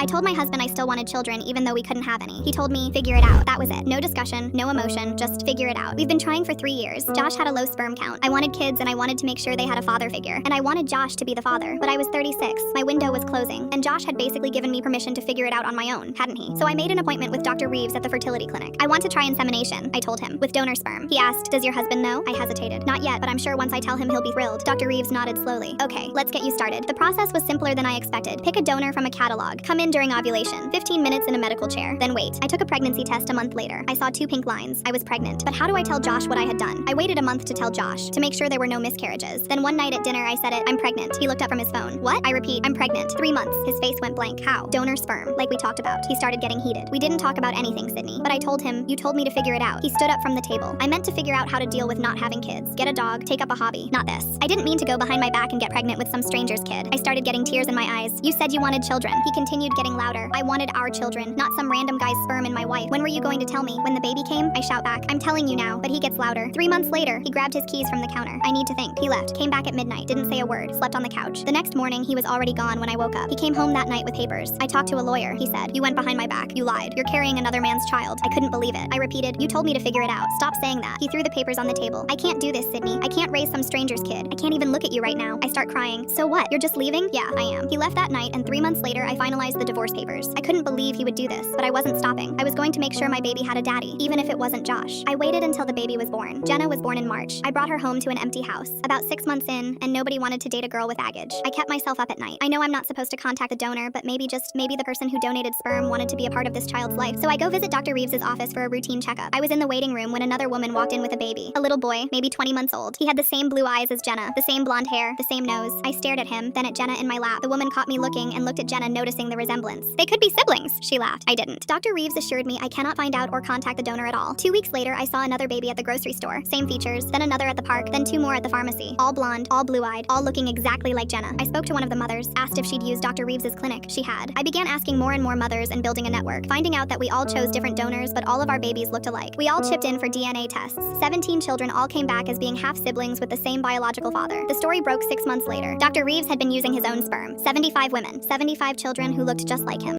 told my husband I still wanted children even though we couldn't have any. He told me, figure it out. That was it. No discussion, no emotion, just figure it out. We've been trying for 3 years. Josh had a low sperm count. I wanted kids and I wanted to make sure they had a father figure. And I wanted Josh to be the father. But I was 36. My window was closing. And Josh had basically given me permission to figure it out on my own, hadn't he? So I made an appointment with Dr. Reeves at the fertility clinic. I want to try insemination, I told him, with donor sperm. He asked, does your husband know? I hesitated. Not yet, but I'm sure once I tell him he'll be thrilled. Dr. Reeves nodded slowly. Okay, let's get you started. The process was simpler than I expected. Pick a donor from a catalog. Come in during ovulation. 15 minutes in a medical chair. Then wait. I took a pregnancy test a month later. I saw 2 pink lines. I was pregnant. But how do I tell Josh what I had done? I waited a month to tell Josh, to make sure there were no miscarriages. Then one night at dinner I said it, I'm pregnant. He looked up from his phone. What? I repeat, I'm pregnant. 3 months. His face went blank. How? Donor sperm. Like we talked about. He started getting heated. We didn't talk about anything, Sydney. But I told him, you told me to figure it out. He stood up from the table. I meant to figure out how to deal with not having kids. Get a dog, take up a hobby. Not this. I didn't mean to go behind my back and get pregnant with some stranger's kid. I started getting tears in my eyes. You said you wanted children. He continued getting louder. I wanted our children, not some random guy's sperm in my wife. When were you going to tell me? When the baby came? I shout back. I'm telling you now, but he gets louder. 3 months later, he grabbed his keys from the counter. I need to think. He left, came back at midnight, didn't say a word, slept on the couch. The next morning, he was already gone when I woke up. He came home that night with papers. I talked to a lawyer. He said, you went behind my back. You lied. You're carrying another man's child. I couldn't believe it. I repeated, you told me to figure it out. Stop saying that. He threw the papers on the table. I can't do this, Sydney. I can't raise some stranger's kid. I can't even look at you right now. I start crying. So what? You're just leaving? Yeah, I am. He left that night, and 3 months later, I finalized the divorce papers. I couldn't believe he would do this, but I wasn't stopping. I was going to make sure my baby had a daddy, even if it wasn't Josh. I waited until the baby was born. Jenna was born in March. I brought her home to an empty house. About 6 months in, and nobody wanted to date a girl with baggage. I kept myself up at night. I know I'm not supposed to contact the donor, but maybe the person who donated sperm wanted to be a part of this child's life. So I go visit Dr. Reeves' office for a routine checkup. I was in the waiting room when another woman walked in with a baby. A little boy, maybe 20 months old. He had the same blue eyes as Jenna, the same blonde hair, the same nose. I stared at him, then at Jenna in my lap. The woman caught me looking and looked at Jenna, noticing the resemblance. They could be siblings, she laughed. I didn't. Dr. Reeves assured me I cannot find out or contact the donor at all. 2 weeks later, I saw another baby at the grocery store. Same features, then another at the park, then 2 more at the pharmacy. All blonde, all blue-eyed, all looking exactly like Jenna. I spoke to one of the mothers, asked if she'd used Dr. Reeves' clinic. She had. I began asking more and more mothers and building a network, finding out that we all chose different donors, but all of our babies looked alike. We all chipped in for DNA tests. 17 children all came back as being half-siblings with the same biological father. The story broke 6 months later. Dr. Reeves had been using his own sperm. 75 women, 75 children who looked just like him.